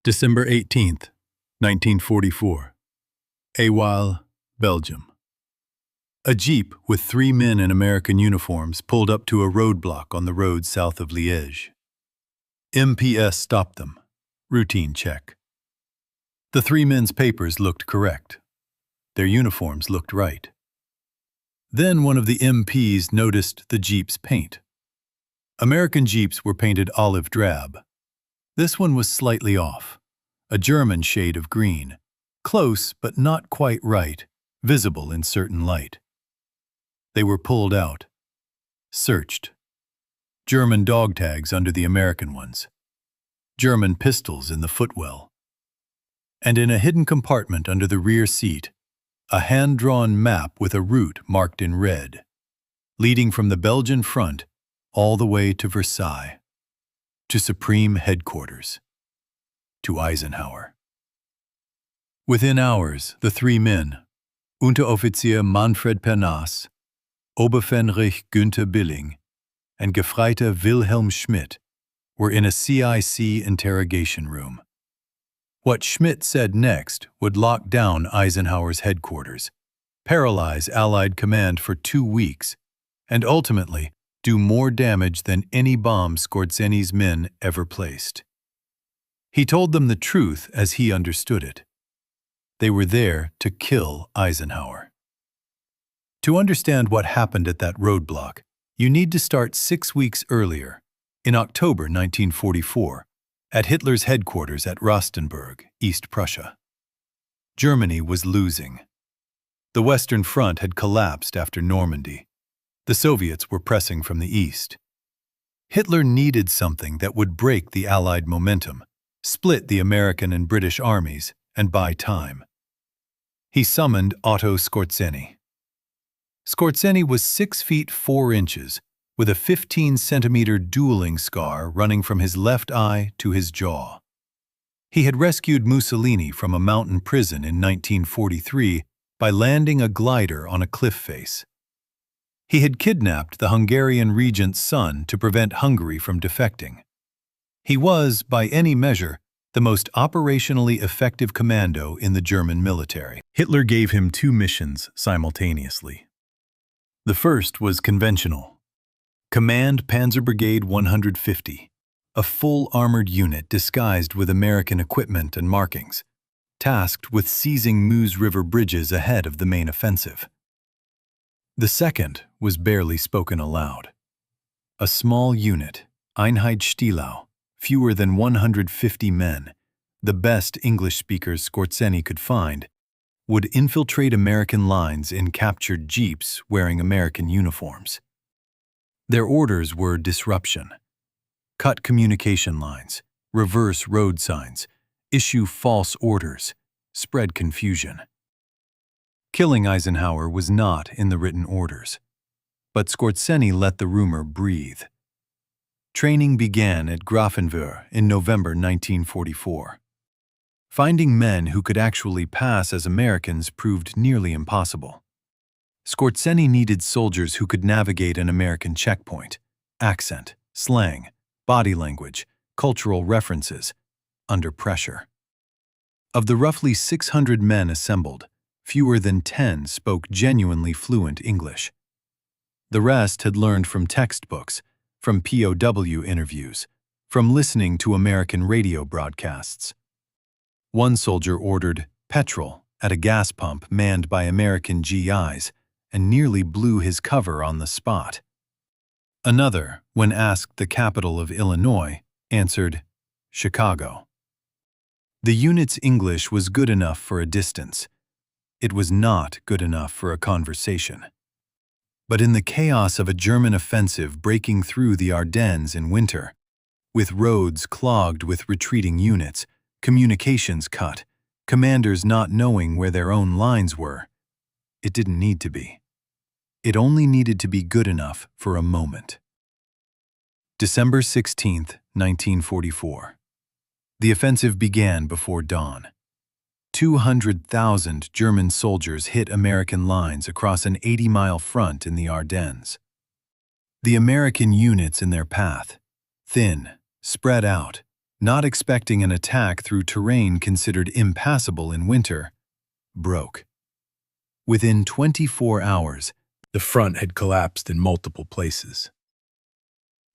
December 18th, 1944. Awil, Belgium. A jeep with 3 men in American uniforms pulled up to a roadblock on the road south of Liège. MPS stopped them. Routine check. The 3 men's papers looked correct. Their uniforms looked right. Then one of the MPs noticed the jeep's paint. American jeeps were painted olive drab. This one was slightly off, a German shade of green, close but not quite right, visible in certain light. They were pulled out, searched. German dog tags under the American ones, German pistols in the footwell, and in a hidden compartment under the rear seat, a hand-drawn map with a route marked in red, leading from the Belgian front all the way to Versailles, to Supreme Headquarters, to Eisenhower. Within hours, the 3 men, Unteroffizier Manfred Pernas, Oberfähnrich Günther Billing, and Gefreiter Wilhelm Schmidt, were in a CIC interrogation room. What Schmidt said next would lock down Eisenhower's headquarters, paralyze Allied command for 2 weeks, and ultimately do more damage than any bomb Skorzeny's men ever placed. He told them the truth as he understood it. They were there to kill Eisenhower. To understand what happened at that roadblock, you need to start 6 weeks earlier, in October 1944, at Hitler's headquarters at Rastenburg, East Prussia. Germany was losing. The Western Front had collapsed after Normandy. The Soviets were pressing from the east. Hitler needed something that would break the Allied momentum, split the American and British armies, and buy time. He summoned Otto Skorzeny. Skorzeny was 6 feet 4 inches, with a 15-centimeter dueling scar running from his left eye to his jaw. He had rescued Mussolini from a mountain prison in 1943 by landing a glider on a cliff face. He had kidnapped the Hungarian regent's son to prevent Hungary from defecting. He was, by any measure, the most operationally effective commando in the German military. Hitler gave him 2 missions simultaneously. The first was conventional. Command Panzer Brigade 150, a full armored unit disguised with American equipment and markings, tasked with seizing Meuse River bridges ahead of the main offensive. The second was barely spoken aloud. A small unit, Einheit Stielau, fewer than 150 men, the best English speakers Skorzeny could find, would infiltrate American lines in captured jeeps wearing American uniforms. Their orders were disruption. Cut communication lines, reverse road signs, issue false orders, spread confusion. Killing Eisenhower was not in the written orders, but Skorzeny let the rumor breathe. Training began at Grafenwöhr in November 1944. Finding men who could actually pass as Americans proved nearly impossible. Skorzeny needed soldiers who could navigate an American checkpoint, accent, slang, body language, cultural references, under pressure. Of the roughly 600 men assembled, fewer than 10 spoke genuinely fluent English. The rest had learned from textbooks, from POW interviews, from listening to American radio broadcasts. One soldier ordered petrol at a gas pump manned by American GIs and nearly blew his cover on the spot. Another, when asked the capital of Illinois, answered, Chicago. The unit's English was good enough for a distance. It was not good enough for a conversation. But in the chaos of a German offensive breaking through the Ardennes in winter, with roads clogged with retreating units, communications cut, commanders not knowing where their own lines were, it didn't need to be. It only needed to be good enough for a moment. December 16th, 1944. The offensive began before dawn. 200,000 German soldiers hit American lines across an 80-mile front in the Ardennes. The American units in their path, thin, spread out, not expecting an attack through terrain considered impassable in winter, broke. Within 24 hours, the front had collapsed in multiple places.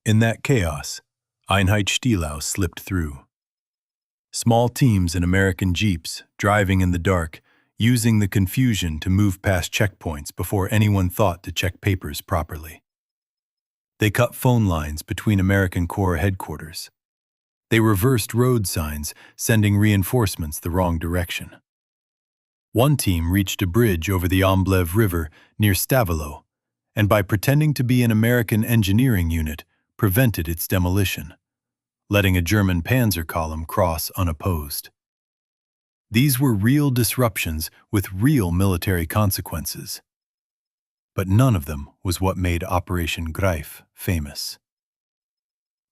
In that chaos, Einheitsstielau slipped through. Small teams in American jeeps, driving in the dark, using the confusion to move past checkpoints before anyone thought to check papers properly. They cut phone lines between American Corps headquarters. They reversed road signs, sending reinforcements the wrong direction. One team reached a bridge over the Amblev River near Stavilo, and by pretending to be an American engineering unit, prevented its demolition, letting a German panzer column cross unopposed. These were real disruptions with real military consequences. But none of them was what made Operation Greif famous.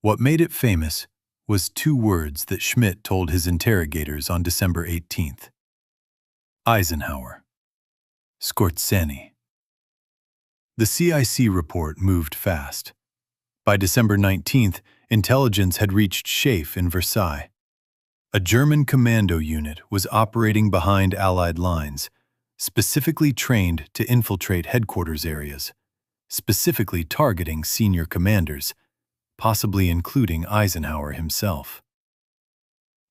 What made it famous was two words that Schmidt told his interrogators on December 18th. Eisenhower. Skorzeny. The CIC report moved fast. By December 19th, intelligence had reached Schaeff in Versailles. A German commando unit was operating behind Allied lines, specifically trained to infiltrate headquarters areas, specifically targeting senior commanders, possibly including Eisenhower himself.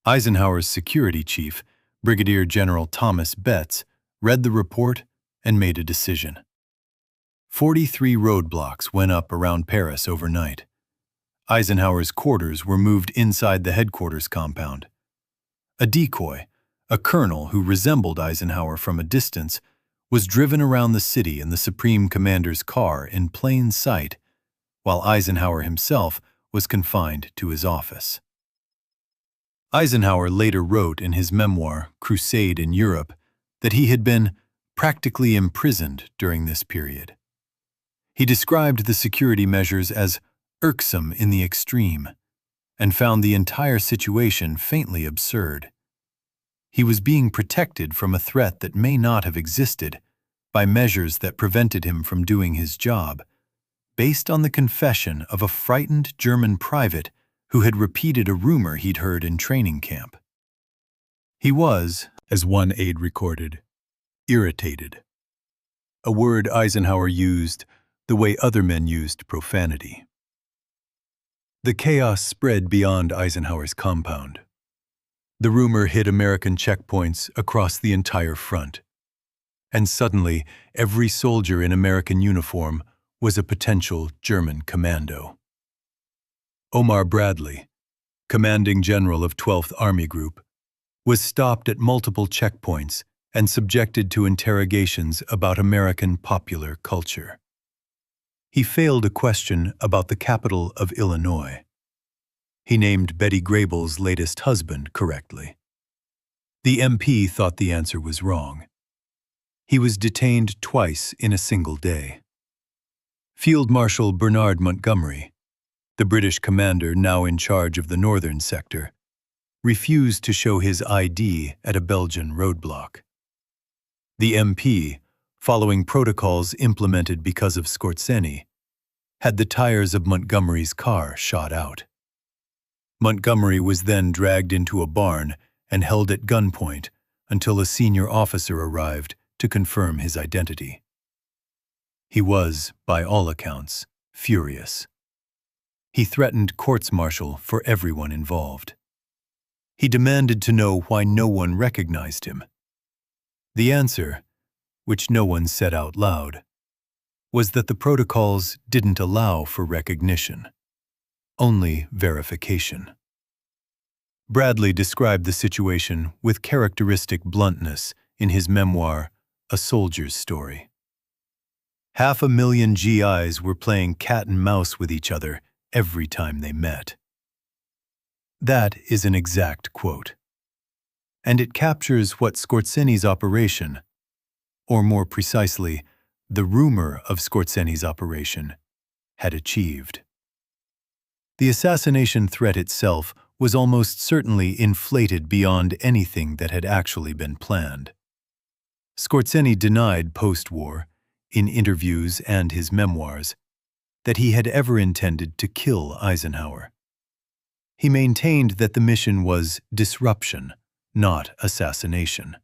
Eisenhower's security chief, Brigadier General Thomas Betts, read the report and made a decision. 43 roadblocks went up around Paris overnight. Eisenhower's quarters were moved inside the headquarters compound. A decoy, a colonel who resembled Eisenhower from a distance, was driven around the city in the Supreme Commander's car in plain sight, while Eisenhower himself was confined to his office. Eisenhower later wrote in his memoir, Crusade in Europe, that he had been practically imprisoned during this period. He described the security measures as irksome in the extreme, and found the entire situation faintly absurd. He was being protected from a threat that may not have existed by measures that prevented him from doing his job, based on the confession of a frightened German private who had repeated a rumor he'd heard in training camp. He was, as one aide recorded, irritated, a word Eisenhower used the way other men used profanity. The chaos spread beyond Eisenhower's compound. The rumor hit American checkpoints across the entire front. And suddenly, every soldier in American uniform was a potential German commando. Omar Bradley, commanding general of 12th Army Group, was stopped at multiple checkpoints and subjected to interrogations about American popular culture. He failed a question about the capital of Illinois. He named Betty Grable's latest husband correctly. The MP thought the answer was wrong. He was detained twice in a single day. Field Marshal Bernard Montgomery, the British commander now in charge of the northern sector, refused to show his ID at a Belgian roadblock. The MP, following protocols implemented because of Skorzeny, had the tires of Montgomery's car shot out. Montgomery was then dragged into a barn and held at gunpoint until a senior officer arrived to confirm his identity. He was, by all accounts, furious. He threatened courts-martial for everyone involved. He demanded to know why no one recognized him. The answer, which no one said out loud, was that the protocols didn't allow for recognition, only verification. Bradley described the situation with characteristic bluntness in his memoir, A Soldier's Story. 500,000 GIs were playing cat and mouse with each other every time they met. That is an exact quote. And it captures what Skorzeny's operation, or more precisely, the rumor of Skorzeny's operation, had achieved. The assassination threat itself was almost certainly inflated beyond anything that had actually been planned. Skorzeny denied post-war, in interviews and his memoirs, that he had ever intended to kill Eisenhower. He maintained that the mission was disruption, not assassination.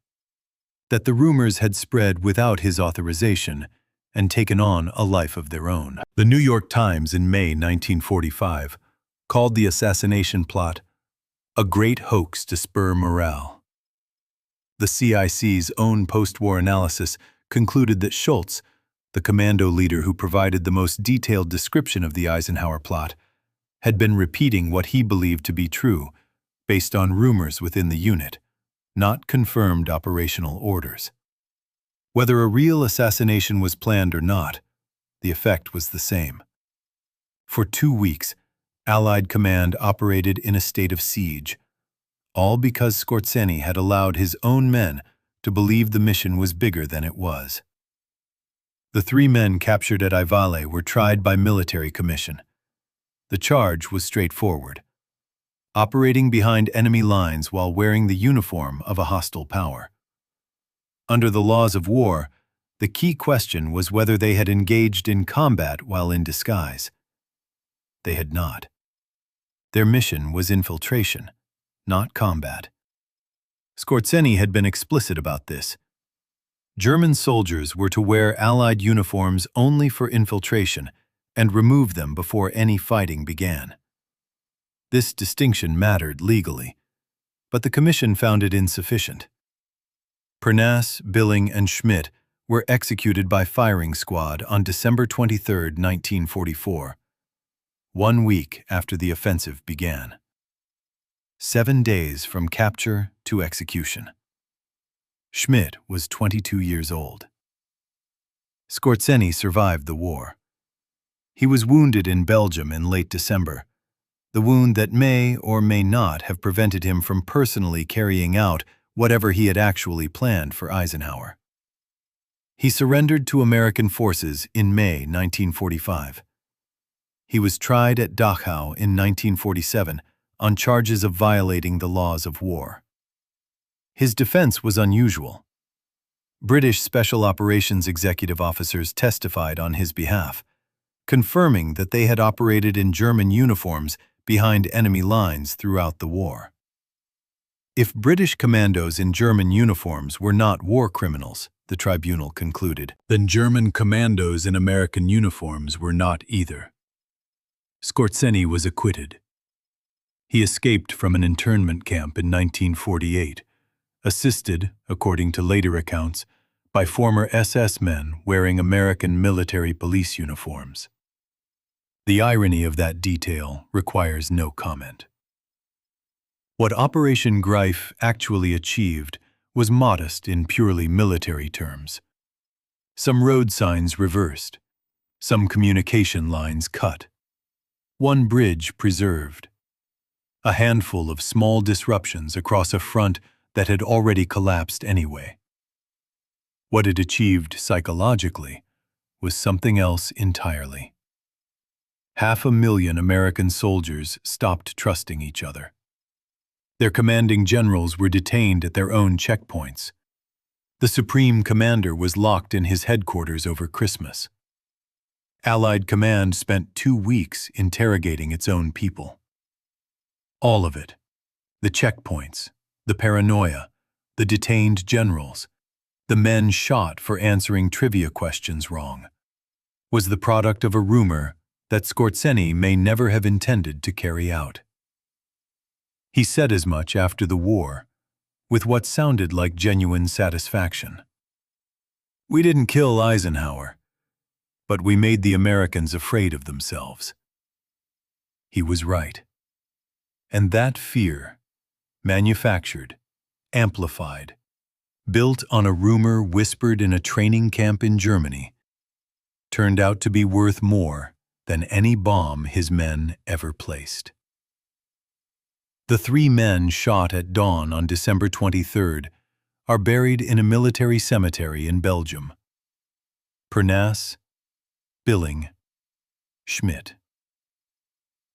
That the rumors had spread without his authorization and taken on a life of their own. The New York Times in May 1945 called the assassination plot a great hoax to spur morale. The CIC's own post-war analysis concluded that Schultz, the commando leader who provided the most detailed description of the Eisenhower plot, had been repeating what he believed to be true, based on rumors within the unit, not confirmed operational orders. Whether a real assassination was planned or not, the effect was the same. For 2 weeks, Allied command operated in a state of siege, all because Skorzeny had allowed his own men to believe the mission was bigger than it was. The 3 men captured at Ivale were tried by military commission. The charge was straightforward: operating behind enemy lines while wearing the uniform of a hostile power. Under the laws of war, the key question was whether they had engaged in combat while in disguise. They had not. Their mission was infiltration, not combat. Skorzeny had been explicit about this. German soldiers were to wear Allied uniforms only for infiltration and remove them before any fighting began. This distinction mattered legally, but the Commission found it insufficient. Pernas, Billing, and Schmidt were executed by firing squad on December 23, 1944, 1 week after the offensive began. 7 days from capture to execution. Schmidt was 22 years old. Skorzeny survived the war. He was wounded in Belgium in late December, the wound that may or may not have prevented him from personally carrying out whatever he had actually planned for Eisenhower. He surrendered to American forces in May 1945. He was tried at Dachau in 1947 on charges of violating the laws of war. His defense was unusual. British Special Operations executive officers testified on his behalf, confirming that they had operated in German uniforms behind enemy lines throughout the war. If British commandos in German uniforms were not war criminals, the tribunal concluded, then German commandos in American uniforms were not either. Skorzeny was acquitted. He escaped from an internment camp in 1948, assisted, according to later accounts, by former SS men wearing American military police uniforms. The irony of that detail requires no comment. What Operation Greif actually achieved was modest in purely military terms. Some road signs reversed, some communication lines cut, one bridge preserved, a handful of small disruptions across a front that had already collapsed anyway. What it achieved psychologically was something else entirely. 500,000 American soldiers stopped trusting each other. Their commanding generals were detained at their own checkpoints. The Supreme Commander was locked in his headquarters over Christmas. Allied command spent 2 weeks interrogating its own people. All of it, the checkpoints, the paranoia, the detained generals, the men shot for answering trivia questions wrong, was the product of a rumor that Skorzeny may never have intended to carry out. He said as much after the war, with what sounded like genuine satisfaction. "We didn't kill Eisenhower, but we made the Americans afraid of themselves." He was right. And that fear, manufactured, amplified, built on a rumor whispered in a training camp in Germany, turned out to be worth more than any bomb his men ever placed. The 3 men shot at dawn on December 23rd are buried in a military cemetery in Belgium. Pernas, Billing, Schmidt.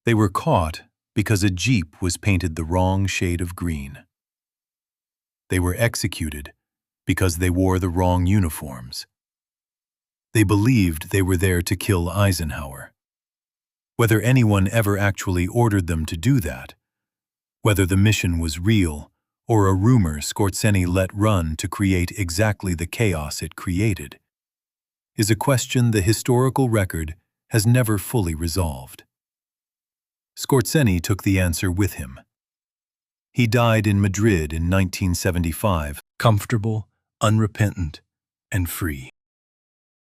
They were caught because a jeep was painted the wrong shade of green. They were executed because they wore the wrong uniforms. They believed they were there to kill Eisenhower. Whether anyone ever actually ordered them to do that Whether the mission was real or a rumor Skorzeny let run to create exactly the chaos it created is a question the historical record has never fully resolved. Skorzeny took the answer with him. He died in Madrid in 1975, comfortable, unrepentant, and free.